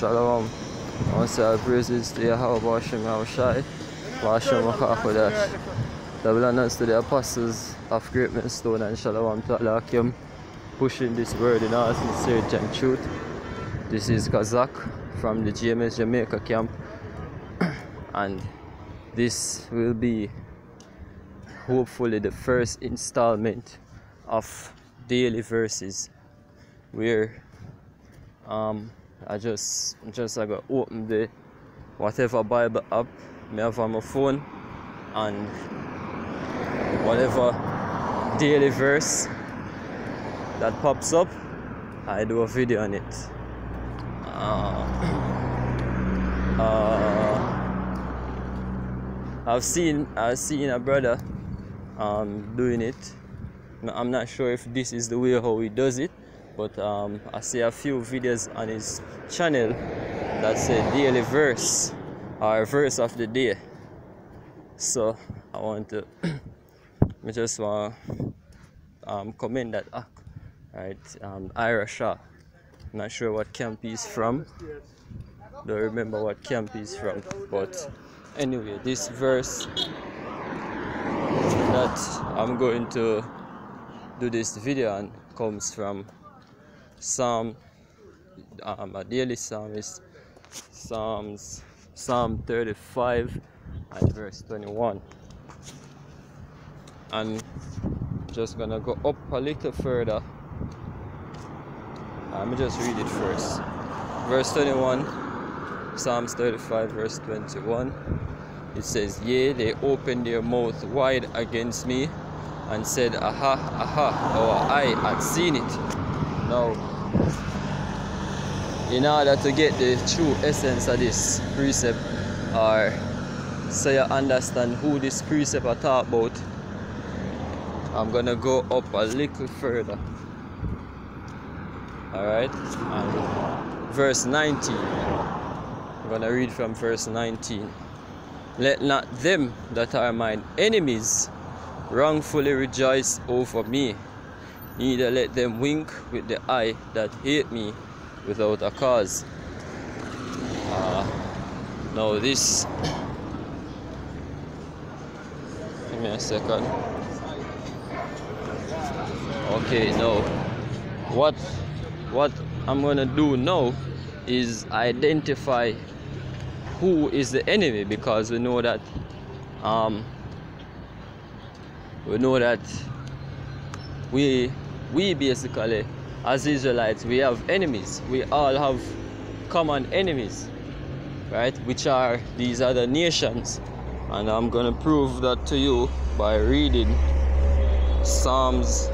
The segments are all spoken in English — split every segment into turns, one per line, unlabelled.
Shalom. I want to say all praises to Yahweh Bashem Yahushai, Bashem Makakodash. Double honors to the apostles of Great Millstone and Shalom to Alakim, pushing this word in all sincerity and truth. This is Kazak from the GMS Jamaica camp, and this will be hopefully the first installment of daily verses where I just gotta open the whatever Bible app I have on my phone, and whatever daily verse that pops up, I do a video on it. I've seen a brother doing it. I'm not sure if this is the way how he does it, but I see a few videos on his channel that say daily verse or verse of the day. So I want to I just want to commend that act, right? Ira Shah. Not sure what camp he's from. Don't remember what camp he's from, but anyway, this verse that I'm going to do this video on comes from Psalm, a daily psalm is Psalm 35 and verse 21. And just gonna go up a little further. Let me just read it first. Verse 21, Psalms 35 verse 21. It says, "Yea, they opened their mouth wide against me and said, Aha, aha, our eye had seen it." Now, in order to get the true essence of this precept, or so you understand who this precept I talk about, I'm gonna go up a little further. Alright, and verse 19. I'm gonna read from verse 19. "Let not them that are mine enemies wrongfully rejoice over me, neither let them wink with the eye that hate me without a cause." Now this, give me a second. Okay, now what I'm gonna do now is identify who is the enemy, because we know that we basically, as Israelites, we have enemies. We all have common enemies, right? Which are these other nations, and I'm gonna prove that to you by reading Psalms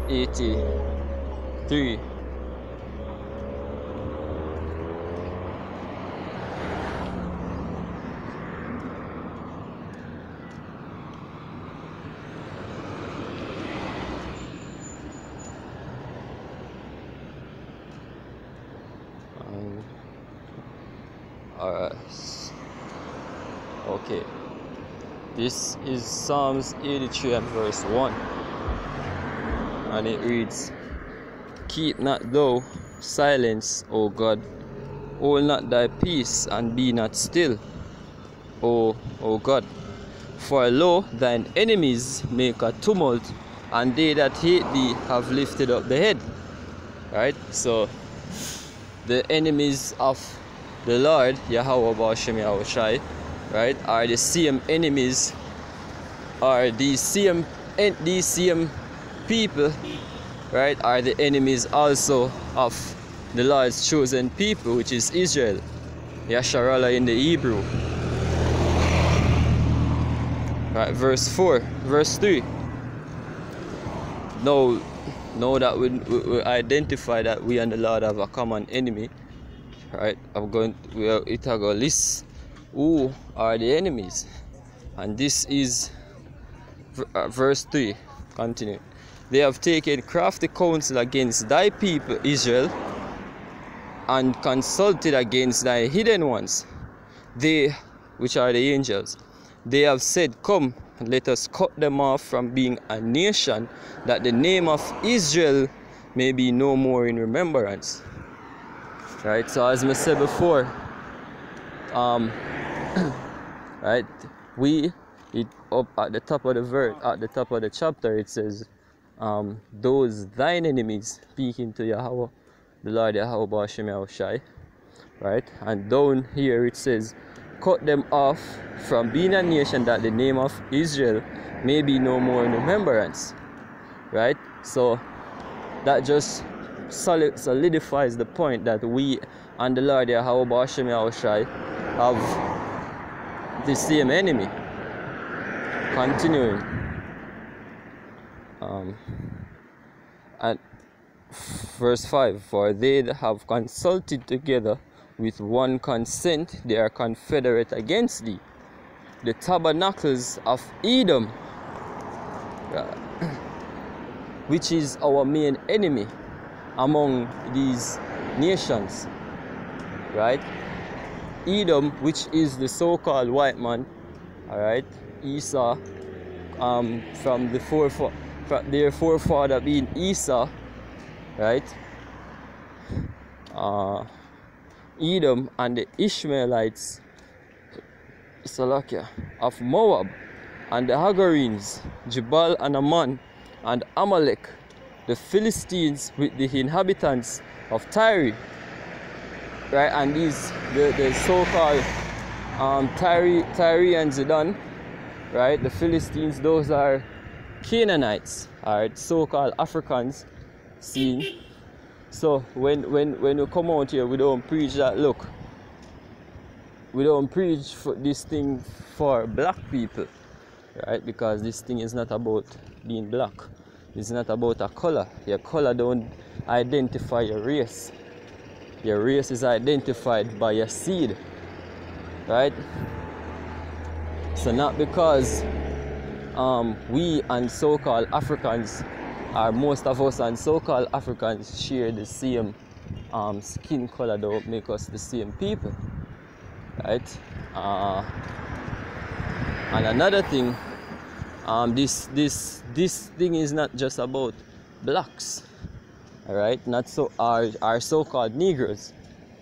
83. Alright, okay, this is Psalms 83 and verse 1, and it reads, "Keep not thou silence, O God, hold not thy peace, and be not still, O God. For lo, thine enemies make a tumult, and they that hate thee have lifted up the head." Right, so the enemies of the Lord, Yahweh Bashem Yahushai, right, are the same enemies, are these same people, right, are the enemies also of the Lord's chosen people, which is Israel, Yasharallah in the Hebrew. Right, verse 3. Now that we identify that we and the Lord have a common enemy, right, it will list who are the enemies, and this is verse 3. Continue. "They have taken crafty counsel against thy people Israel, and consulted against thy hidden ones, they which are the angels. They have said, Come, let us cut them off from being a nation, that the name of Israel may be no more in remembrance." Right, so as I said before, right, up at the top of the verse, at the top of the chapter, it says, those thine enemies, speaking to Yahweh, the Lord Yahweh Ba'ashem Yahushai, right? And down here it says, cut them off from being a nation, that the name of Israel may be no more in remembrance, right? So that just solidifies the point that we and the Lord Yahweh Ba'ashem Yahushai have the same enemy. Continuing, and verse 5, for they have consulted together with one consent, they are confederate against thee, the tabernacles of Edom, which is our main enemy among these nations, right? Edom, which is the so-called white man, all right? Esau, from their forefather being Esau, right? Edom and the Ishmaelites, Salakia, of Moab, and the Hagarenes, Jebal and Ammon, and Amalek, the Philistines with the inhabitants of Tyre, right? And these, the so-called Tyre and Zidon, right? The Philistines, those are Canaanites, alright, so-called Africans seen. So when we come out here, we don't preach that, look, we don't preach for this thing for black people, right? Because this thing is not about being black. It's not about a color. Your color don't identify your race. Your race is identified by your seed, right? So not because we and so-called Africans, or most of us and so-called Africans, share the same skin color, don't make us the same people, right? And another thing, this thing is not just about blacks, all right? Not so our so-called Negroes.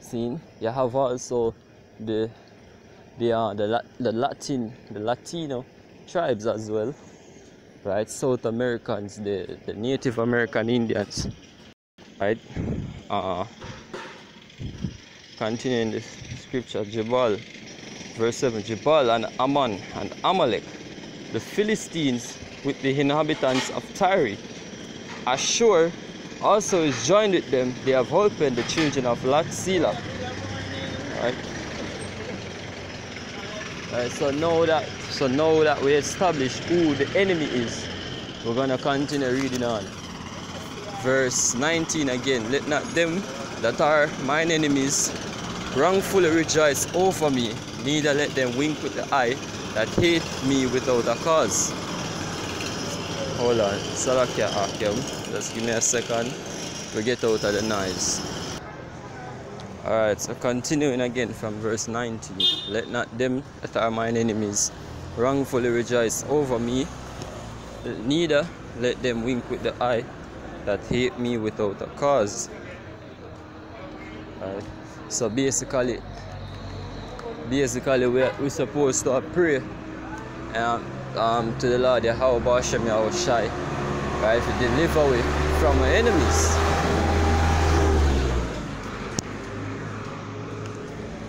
Seen, you have also the Latino tribes as well, right? South Americans, the Native American Indians, right? Continuing the scripture, Jebal, verse 7, Jebal and Ammon and Amalek, the Philistines with the inhabitants of Tyre. Ashur also is joined with them. They have opened the children of Lot Selah. Right? So now that we establish who the enemy is, we're gonna continue reading on. Verse 19 again. Let not them that are mine enemies wrongfully rejoice over me, neither let them wink with the eye that hate me without a cause. Hold on, Salakia Akim. Just give me a second to get out of the noise. Alright, so continuing again from verse 19. Let not them that are mine enemies wrongfully rejoice over me, neither let them wink with the eye that hate me without a cause. Alright, so basically we're supposed to pray to the Lord Yahweh Ba'ashem Yahushai, right, to deliver away from our enemies.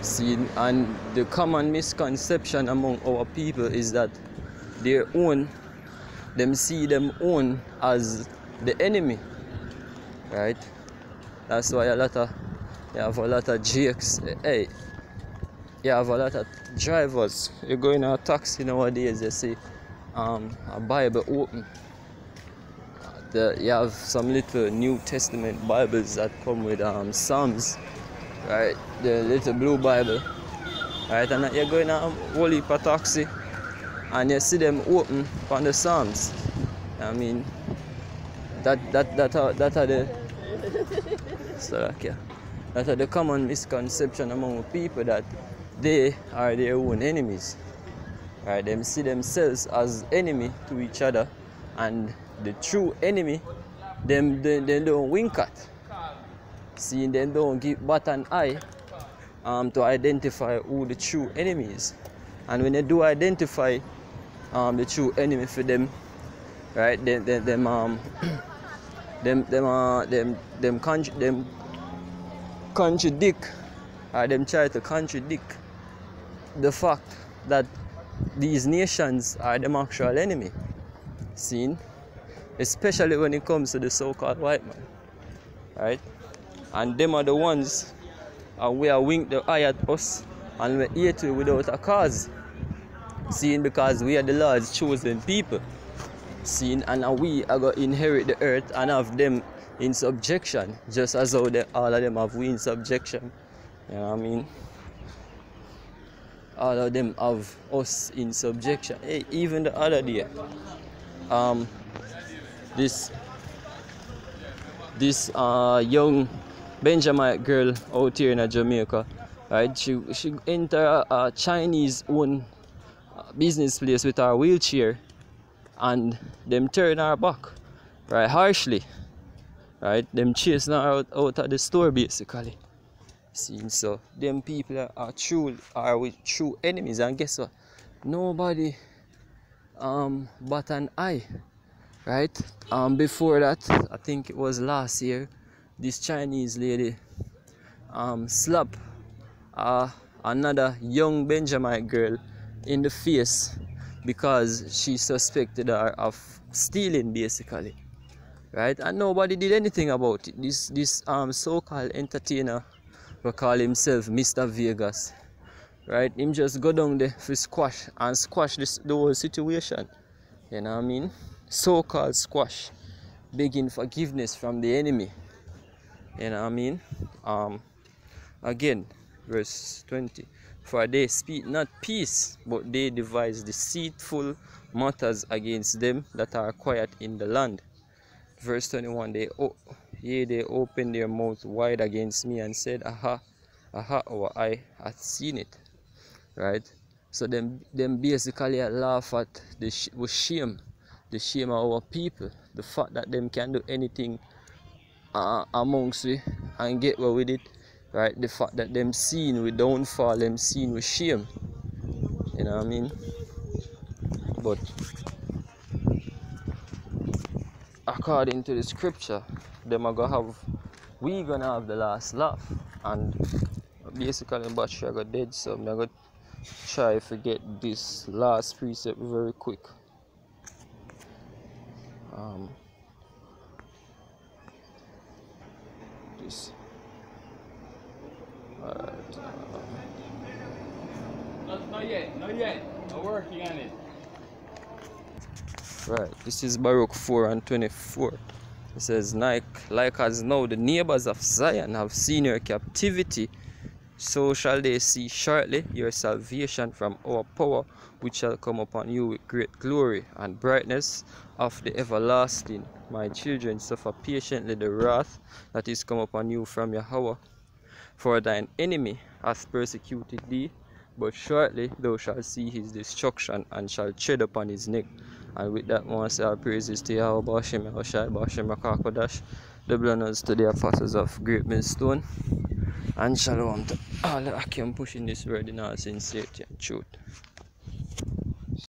See, and the common misconception among our people is that them see them own as the enemy, right? That's why you have a lot of jakes. Hey, you have a lot of drivers. You go in a taxi nowadays, you see a Bible open. You have some little New Testament Bibles that come with Psalms, right? The little blue Bible, right? And you go in a whole heap of taxi and you see them open on the Psalms. I mean, that are the that are the common misconception among people, that they are their own enemies, right? Them see themselves as enemy to each other, and the true enemy they don't wink at. seeing them don't give bat an eye to identify who the true enemy is. And when they do identify the true enemy for them, right, them contradict, or them try to contradict the fact that these nations are the actual enemy. Seen? Especially when it comes to the so-called white man. Right? And them are the ones we are wink the eye at us and we hate you without a cause. Seen? Because we are the Lord's chosen people. Seen? And we are going to inherit the earth and have them in subjection, just as how all of them have we in subjection. You know what I mean? All of them have us in subjection. Hey, even the other day, this young Benjamin girl out here in Jamaica, right? She enter a Chinese owned business place with her wheelchair, and them turn her back, right, harshly, right? Them chasing her out of the store basically. See, so them people are with true enemies, and guess what? Nobody but an eye, right? Before that, I think it was last year, this Chinese lady slapped another young Benjamin girl in the face because she suspected her of stealing basically, right? And nobody did anything about it. This so-called entertainer, we call himself Mr. Vegas, right? Him just go down there for squash the whole situation. You know what I mean? So-called squash, begging forgiveness from the enemy. You know what I mean? Again, verse 20. For they speak not peace, but they devise deceitful matters against them that are quiet in the land. Verse 21. They opened their mouth wide against me and said, Aha, our eye hath seen it. Right? So them basically laugh at with shame. The shame of our people. The fact that them can do anything amongst we and get away with it. Right? The fact that them seen with downfall, them seen with shame. You know what I mean? But according to the scripture, we gonna have the last laugh. And basically battery I got dead, so I'm gonna try to get this last precept very quick. This. Alright.
Not yet. I'm working on it.
Right, this is Baruch 4:24. It says, like as now the neighbors of Zion have seen your captivity, so shall they see shortly your salvation from our power, which shall come upon you with great glory and brightness of the everlasting. My children, suffer patiently the wrath that is come upon you from Yahweh. For thine enemy hath persecuted thee, but shortly thou shalt see his destruction and shalt tread upon his neck. And with that, I want to say our praises to Yahweh, Bashim Yahushai, Bashim Rakakodash, the blessings to the apostles of Great Millstone, and shalom to all the Akim pushing this word in all sincerity and truth.